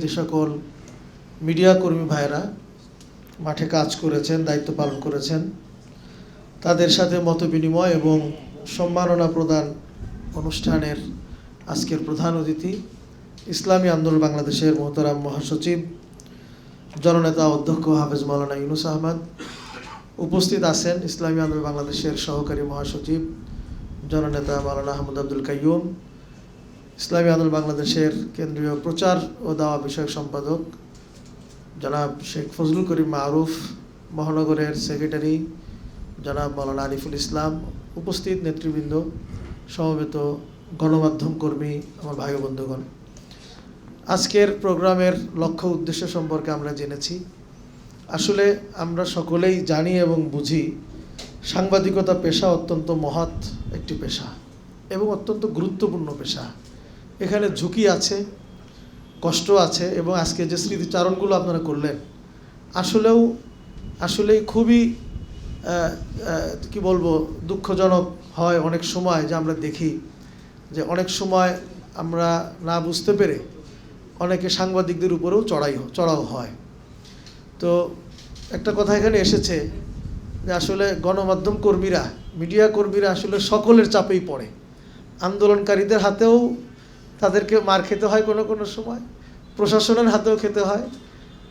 যে সকল মিডিয়া কর্মী ভাইরা মাঠে কাজ করেছেন, দায়িত্ব পালন করেছেন, তাদের সাথে মতবিনিময় এবং সম্মাননা প্রদান অনুষ্ঠানের আজকের প্রধান অতিথি ইসলামী আন্দোলন বাংলাদেশের মোহতারাম মহাসচিব জননেতা অধ্যক্ষ হাফেজ মাওলানা ইউনুস আহমদ। উপস্থিত আছেন ইসলামী আন্দোলন বাংলাদেশের সহকারী মহাসচিব জননেতা মাওলানা আহমদ আব্দুল কাইয়ুম, ইসলামী আন্দোলন বাংলাদেশের কেন্দ্রীয় প্রচার ও দাওয়া বিষয়ক সম্পাদক জনাব শেখ ফজলুল করিম মারুফ, মহানগরের সেক্রেটারি জনাব মাওলানা আরিফুল ইসলাম, উপস্থিত নেতৃবৃন্দ, সমবেত গণমাধ্যম কর্মী, আমার ভাই বন্ধুগণ। আজকের প্রোগ্রামের লক্ষ্য উদ্দেশ্য সম্পর্কে আমরা জেনেছি। আসলে আমরা সকলেই জানি এবং বুঝি সাংবাদিকতা পেশা অত্যন্ত মহৎ একটি পেশা এবং অত্যন্ত গুরুত্বপূর্ণ পেশা। এখানে ঝুঁকি আছে, কষ্ট আছে এবং আজকে যে স্মৃতিচারণগুলো আপনারা করলেন আসলেই খুবই কি বলবো, দুঃখজনক হয় অনেক সময় যে আমরা দেখি যে অনেক সময় আমরা না বুঝতে পেরে অনেকে সাংবাদিকদের উপরেও চড়াও হয়। তো একটা কথা এখানে এসেছে যে আসলে গণমাধ্যম কর্মীরা, মিডিয়া কর্মীরা আসলে সকলের চাপেই পড়ে। আন্দোলনকারীদের হাতেও তাদেরকে মার খেতে হয়, কোনো সময় প্রশাসনের হাতেও খেতে হয়,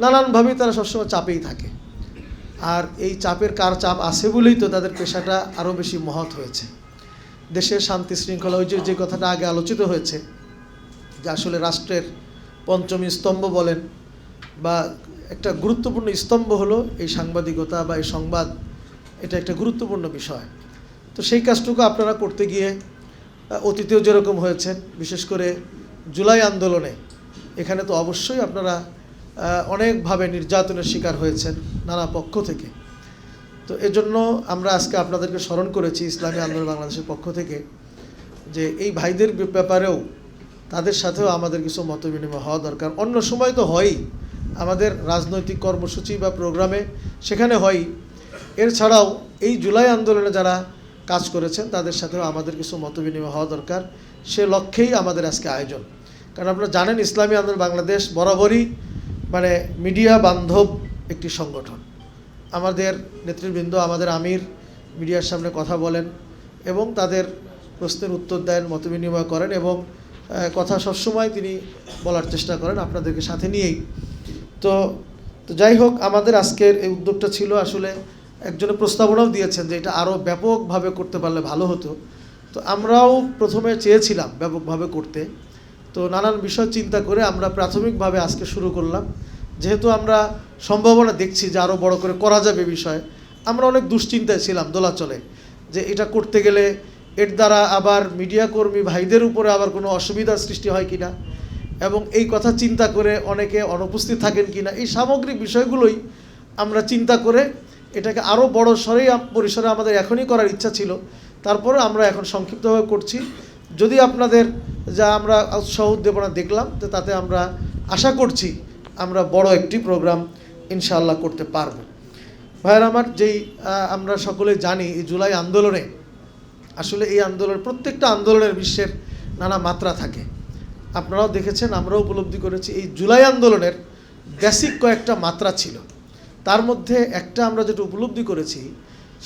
নানানভাবেই তারা সবসময় চাপেই থাকে। আর এই চাপের কার চাপ আছে বলেই তো তাদের পেশাটা আরও বেশি মহৎ হয়েছে। দেশের শান্তি শৃঙ্খলা, ওই যে কথাটা আগে আলোচিত হয়েছে যে আসলে রাষ্ট্রের পঞ্চমী স্তম্ভ বলেন বা একটা গুরুত্বপূর্ণ স্তম্ভ হলো এই সাংবাদিকতা বা এই সংবাদ, এটা একটা গুরুত্বপূর্ণ বিষয়। তো সেই কাজটুকু আপনারা করতে গিয়ে অতীতেও যেরকম হয়েছে, বিশেষ করে জুলাই আন্দোলনে এখানে তো অবশ্যই আপনারা অনেকভাবে নির্যাতনের শিকার হয়েছেন নানা পক্ষ থেকে। তো এজন্য আমরা আজকে আপনাদেরকে স্মরণ করেছি ইসলামী আন্দোলন বাংলাদেশের পক্ষ থেকে যে এই ভাইদের ব্যাপারেও তাদের সাথেও আমাদের কিছু মতবিনিময় হওয়া দরকার। অন্য সময় তো হয়ই, আমাদের রাজনৈতিক কর্মসূচি বা প্রোগ্রামে সেখানে হয়ই। এছাড়াও এই জুলাই আন্দোলনে যারা কাজ করেছেন তাদের সাথেও আমাদের কিছু মতবিনিময় হওয়া দরকার। সে লক্ষ্যেই আমাদের আজকে আয়োজন। কারণ আপনারা জানেন ইসলামী আন্দোলন বাংলাদেশ বরাবরই মিডিয়া বান্ধব একটি সংগঠন। আমাদের নেতৃবৃন্দ, আমাদের আমির মিডিয়ার সামনে কথা বলেন এবং তাদের প্রশ্নের উত্তর দেন, মতবিনিময় করেন এবং কথা সবসময় তিনি বলার চেষ্টা করেন আপনাদেরকে সাথে নিয়েই। তো যাই হোক, আমাদের আজকের এই উদ্যোগটা ছিল আসলে একজনের প্রস্তাবনাও দিয়েছেন যে এটা আরও ব্যাপকভাবে করতে পারলে ভালো হতো। তো আমরাও প্রথমে চেয়েছিলাম ব্যাপকভাবে করতে। তো নানান বিষয় চিন্তা করে আমরা প্রাথমিকভাবে আজকে শুরু করলাম। যেহেতু আমরা সম্ভাবনা দেখছি যে আরও বড় করে করা যাবে বিষয়, আমরা অনেক দুশ্চিন্তায় ছিলাম দোলাচলে যে এটা করতে গেলে এর দ্বারা আবার মিডিয়া কর্মী ভাইদের উপরে আবার কোনো অসুবিধার সৃষ্টি হয় কিনা এবং এই কথা চিন্তা করে অনেকে অনুপস্থিত থাকেন কিনা, এই সামগ্রিক বিষয়গুলোই আমরা চিন্তা করে এটাকে আরও বড় পরিসরে আমাদের এখনই করার ইচ্ছা ছিল। তারপরে আমরা এখন সংক্ষিপ্তভাবে করছি। যদি আপনাদের যা আমরা উৎসাহ উদ্দীপনা দেখলাম, তো তাতে আমরা আশা করছি আমরা বড় একটি প্রোগ্রাম ইনশাআল্লাহ করতে পারব। ভাইয়ের আমার, আমরা সকলে জানি এই জুলাই আন্দোলনে আসলে এই আন্দোলনের প্রত্যেকটা আন্দোলনের বিশ্বের নানা মাত্রা থাকে। আপনারাও দেখেছেন, আমরাও উপলব্ধি করেছি। এই জুলাই আন্দোলনের বেসিক কয়েকটা মাত্রা ছিল। তার মধ্যে একটা আমরা যেটা উপলব্ধি করেছি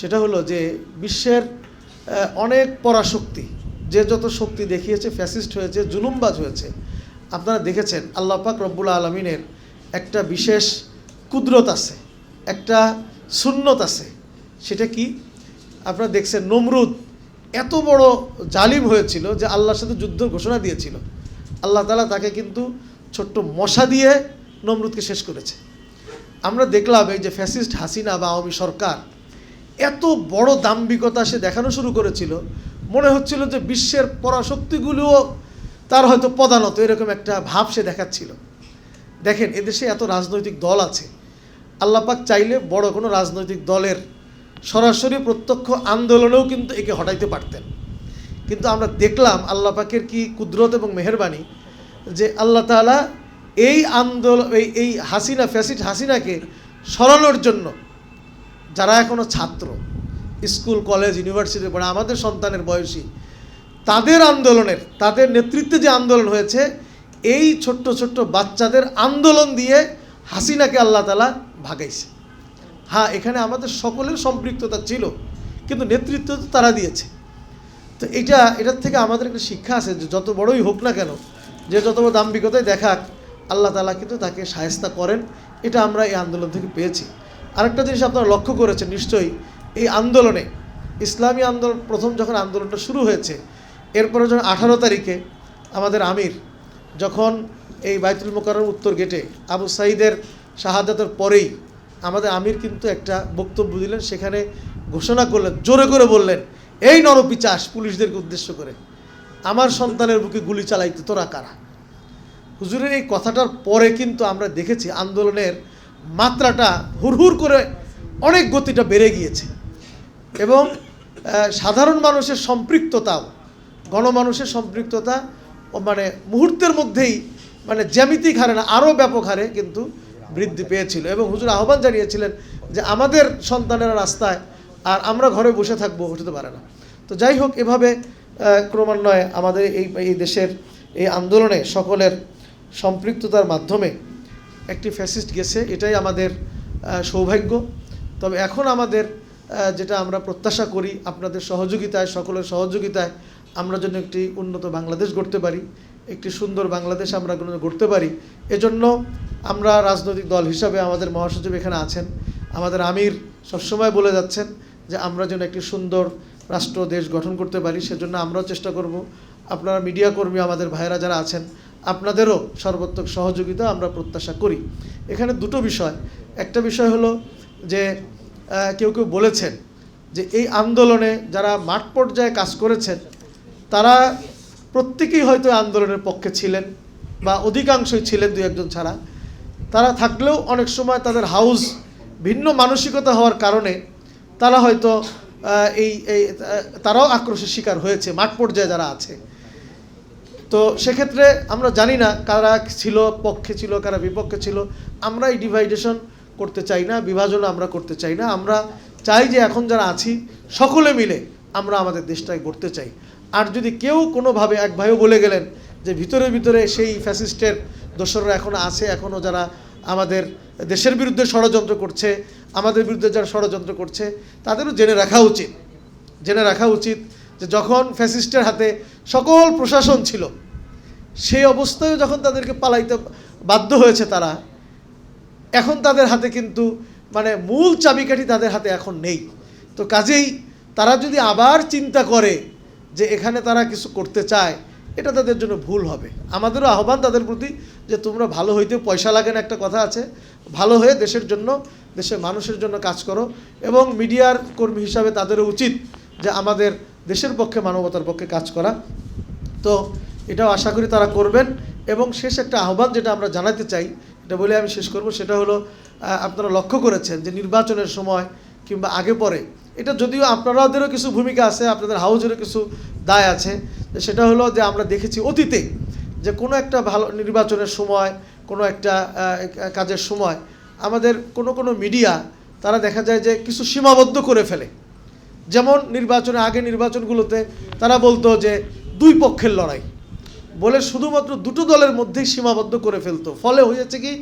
সেটা হলো যে বিশ্বের অনেক পরাশক্তি যে যত শক্তি দেখিয়েছে, ফ্যাসিস্ট হয়েছে, জুলুমবাজ হয়েছে, আপনারা দেখেছেন আল্লাহ পাক রব্বুল আলমিনের একটা বিশেষ কুদরত আছে, একটা সুন্নত আছে। সেটা কি? আপনারা দেখছেন নমরুদ এত বড় জালিম হয়েছিল যে আল্লাহর সাথে যুদ্ধ ঘোষণা দিয়েছিল। আল্লাহ তাআলা তাকে কিন্তু ছোট্ট মশা দিয়ে নমরুদকে শেষ করেছে। আমরা দেখলাম এই যে ফ্যাসিস্ট হাসিনা বা আওয়ামী সরকার এত বড় দাম্ভিকতা সে দেখানো শুরু করেছিল, মনে হচ্ছিল যে বিশ্বের পরাশক্তিগুলোও তার হয়তো পদানত, এরকম একটা ভাব সে দেখাচ্ছিল। দেখেন, এদেশে এত রাজনৈতিক দল আছে, আল্লাহ পাক চাইলে বড় কোনো রাজনৈতিক দলের সরাসরি প্রত্যক্ষ আন্দোলনেও কিন্তু একে হটাইতে পারতেন। কিন্তু আমরা দেখলাম আল্লাহ পাকের কি কুদরত এবং মেহেরবানি যে আল্লাহ তাআলা এই আন্দোলন, এই ফ্যাসিস্ট হাসিনাকে সরানোর জন্য যারা এখনও ছাত্র, স্কুল কলেজ ইউনিভার্সিটি পড়ে, আমাদের সন্তানের বয়সী, তাদের আন্দোলনের, তাদের নেতৃত্বে যে আন্দোলন হয়েছে, এই ছোট্ট ছোট্ট বাচ্চাদের আন্দোলন দিয়ে হাসিনাকে আল্লাহ তাআলা ভাগাইছে। হ্যাঁ, এখানে আমাদের সকলের সম্পৃক্ততা ছিল, কিন্তু নেতৃত্ব তো তারা দিয়েছে। তো এটার থেকে আমাদের একটা শিক্ষা আছে যে যত বড়ই হোক না কেন, যে যত বড় দাম্ভিকতায় দেখাক, আল্লাহ তাআলা কিন্তু তাকে শায়েস্তা করেন। এটা আমরা এই আন্দোলন থেকে পেয়েছি। আরেকটা জিনিস আপনারা লক্ষ্য করেছেন নিশ্চয়ই, এই আন্দোলনে ইসলামী আন্দোলন প্রথম যখন আন্দোলনটা শুরু হয়েছে, এরপরে যখন 18 তারিখে আমাদের আমির যখন এই বাইতুল মোকাররম উত্তর গেটে আবু সাঈদের শাহাদাতের পরেই আমাদের আমির কিন্তু একটা বক্তব্য দিলেন, সেখানে ঘোষণা করলেন, জোরে করে বললেন, এই নরপিচাস পুলিশদেরকে উদ্দেশ্য করে, আমার সন্তানের বুকে গুলি চালাইতে তোরা কারা। হুজুরের এই কথাটার পরে কিন্তু আমরা দেখেছি আন্দোলনের মাত্রাটা হুড়হুড় করে অনেক গতিটা বেড়ে গিয়েছে, এবং সাধারণ মানুষের সম্পৃক্ততাও, গণমানুষের সম্পৃক্ততা মানে মুহূর্তের মধ্যেই মানে জ্যামিতিক হারে না, আরও ব্যাপক হারে কিন্তু বৃদ্ধি পেয়েছিল। এবং হুজুর আহ্বান জানিয়েছিলেন যে আমাদের সন্তানেরা রাস্তায়, আর আমরা ঘরে বসে থাকবো, হতে পারে না। তো যাই হোক, এভাবে ক্রমান্বয়ে আমাদের এই দেশের এই আন্দোলনে সকলের সম্পৃক্ততার মাধ্যমে একটি ফ্যাসিস্ট গেছে, এটাই আমাদের সৌভাগ্য। তবে এখন আমাদের যেটা আমরা প্রত্যাশা করি, আপনাদের সহযোগিতায়, সকলের সহযোগিতায় আমরা যেন একটি উন্নত বাংলাদেশ গড়তে পারি, একটি সুন্দর বাংলাদেশ আমরা গড়তে পারি। এজন্য আমরা রাজনৈতিক দল হিসাবে, আমাদের মহাসচিব এখানে আছেন, আমাদের আমির সবসময় বলে যাচ্ছেন যে আমরা যেন একটি সুন্দর রাষ্ট্র দেশ গঠন করতে পারি, সেজন্য আমরাও চেষ্টা করব। আপনারা মিডিয়া কর্মী আমাদের ভাইয়েরা যারা আছেন, আপনাদেরও সর্বাত্মক সহযোগিতা আমরা প্রত্যাশা করি। এখানে দুটো বিষয়, একটা বিষয় হলো যে কেউ কেউ বলেছেন যে এই আন্দোলনে যারা মাঠ পর্যায়ে কাজ করেছেন তারা প্রত্যেকেই হয়তো আন্দোলনের পক্ষে ছিলেন, বা অধিকাংশই ছিলেন, দু একজন ছাড়া। তারা থাকলেও অনেক সময় তাদের হাউস ভিন্ন মানসিকতা হওয়ার কারণে তারা হয়তো তারাও আক্রোশের শিকার হয়েছে মাঠ পর্যায়ে যারা আছে। তো সেক্ষেত্রে আমরা জানি না কারা ছিল পক্ষে, ছিল কারা বিপক্ষে ছিল। আমরা এই ডিভাইডেশন করতে চাই না, বিভাজন আমরা করতে চাই না। আমরা চাই যে এখন যারা আছি সকলে মিলে আমরা আমাদের দেশটাকে গড়তে চাই। আর যদি কেউ কোনোভাবে, এক ভাইও বলে গেলেন যে ভিতরে ভিতরে সেই ফ্যাসিস্টের দোসররা এখনও আছে, এখনও যারা আমাদের দেশের বিরুদ্ধে ষড়যন্ত্র করছে, আমাদের বিরুদ্ধে যারা ষড়যন্ত্র করছে, তাদেরও জেনে রাখা উচিত যে যখন ফ্যাসিস্টের হাতে সকল প্রশাসন ছিল, সেই অবস্থায় যখন তাদেরকে পালাইতে বাধ্য হয়েছে তারা, এখন তাদের হাতে কিন্তু মানে মূল চাবিকাঠি তাদের হাতে এখন নেই। তো কাজেই তারা যদি আবার চিন্তা করে যে এখানে তারা কিছু করতে চায়, এটা তাদের জন্য ভুল হবে। আমাদেরও আহ্বান তাদের প্রতি যে তোমরা ভালো হইতে পয়সা লাগে না, একটা কথা আছে, ভালো হয়ে দেশের জন্য, দেশের মানুষের জন্য কাজ করো। এবং মিডিয়ার কর্মী হিসাবে তাদেরও উচিত যে আমাদের দেশের পক্ষে, মানবতার পক্ষে কাজ করা। তো এটাও আশা করি তারা করবেন। এবং শেষ একটা আহ্বান যেটা আমরা জানাতে চাই, এটা বলে আমি শেষ করব, সেটা হলো আপনারা লক্ষ্য করেছেন যে নির্বাচনের সময় কিংবা আগে পরে, এটা যদিও আপনারাদেরও কিছু ভূমিকা আছে, আপনাদের হাউজেরও কিছু দায় আছে, সেটা হলো যে আমরা দেখেছি অতীতে যে কোনো একটা ভালো নির্বাচনের সময়, কোনো একটা কাজের সময় আমাদের কোনো মিডিয়া তারা দেখা যায় যে কিছু সীমাবদ্ধ করে ফেলে। যেমন আগে নির্বাচনগুলোতে তারা বলতো যে দুই পক্ষের লড়াই বলে শুধুমাত্র দুটো দলের মধ্যেই সীমাবদ্ধ করে ফেলতো। ফলে হয়েছে কি,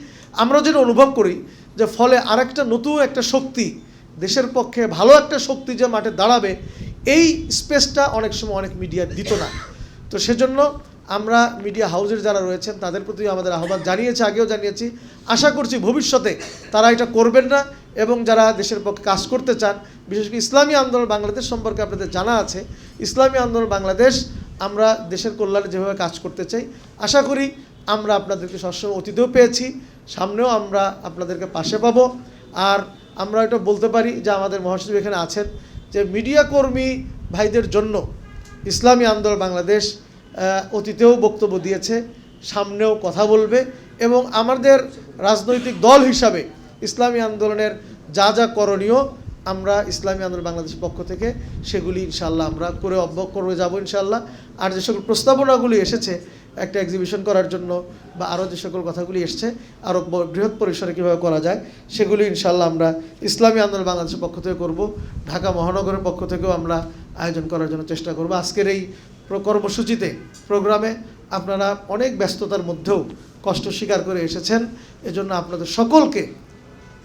আমরা যেটা অনুভব করি যে ফলে আরেকটা নতুন একটা শক্তি, দেশের পক্ষে ভালো একটা শক্তি যে মাঠে দাঁড়াবে, এই স্পেসটা অনেক সময় অনেক মিডিয়া দিত না। তো সেজন্য আমরা মিডিয়া হাউসের যারা রয়েছেন তাদের প্রতি আমাদের আহ্বান জানিয়েছি, আগেও জানিয়েছি, আশা করছি ভবিষ্যতে তারা এটা করবেন না। এবং যারা দেশের পক্ষে কাজ করতে চান, বিশেষ করে ইসলামী আন্দোলন বাংলাদেশ সম্পর্কে আপনাদের জানা আছে, ইসলামী আন্দোলন বাংলাদেশ আমরা দেশের কল্যাণে যেভাবে কাজ করতে চাই, আশা করি আমরা আপনাদেরকে সবসময় অতীতেও পেয়েছি, সামনেও আমরা আপনাদেরকে পাশে পাবো। আর আমরা এটা বলতে পারি যে আমাদের মহাসচিব এখানে আছেন, যে মিডিয়া কর্মী ভাইদের জন্য ইসলামী আন্দোলন বাংলাদেশ অতীতেও বক্তব্য দিয়েছে, সামনেও কথা বলবে। এবং আমাদের রাজনৈতিক দল হিসাবে ইসলামী আন্দোলনের যা যা করণীয়, আমরা ইসলামী আন্দোলন বাংলাদেশের পক্ষ থেকে সেগুলি ইনশাআল্লাহ আমরা করে যাব ইনশাআল্লাহ। আর যে সকল প্রস্তাবনাগুলি এসেছে একটা এক্সিবিশন করার জন্য, বা আরও যে সকল কথাগুলি এসছে আরও বৃহৎ পরিসরে কীভাবে করা যায়, সেগুলি ইনশাআল্লাহ আমরা ইসলামী আন্দোলন বাংলাদেশের পক্ষ থেকে করব। ঢাকা মহানগরের পক্ষ থেকেও আমরা আয়োজন করার জন্য চেষ্টা করব। আজকের এই কর্মসূচিতে, প্রোগ্রামে আপনারা অনেক ব্যস্ততার মধ্যেও কষ্ট স্বীকার করে এসেছেন। এজন্য আপনাদের সকলকে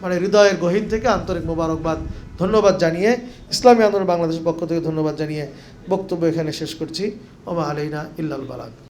মানে হৃদয়ের গহীন থেকে আন্তরিক মোবারকবাদ, ধন্যবাদ জানিয়ে, ইসলামী আন্দোলন বাংলাদেশের পক্ষ থেকে ধন্যবাদ জানিয়ে বক্তব্য এখানে শেষ করছি। ওমা আলাইনা ইল্লাল বালাগ।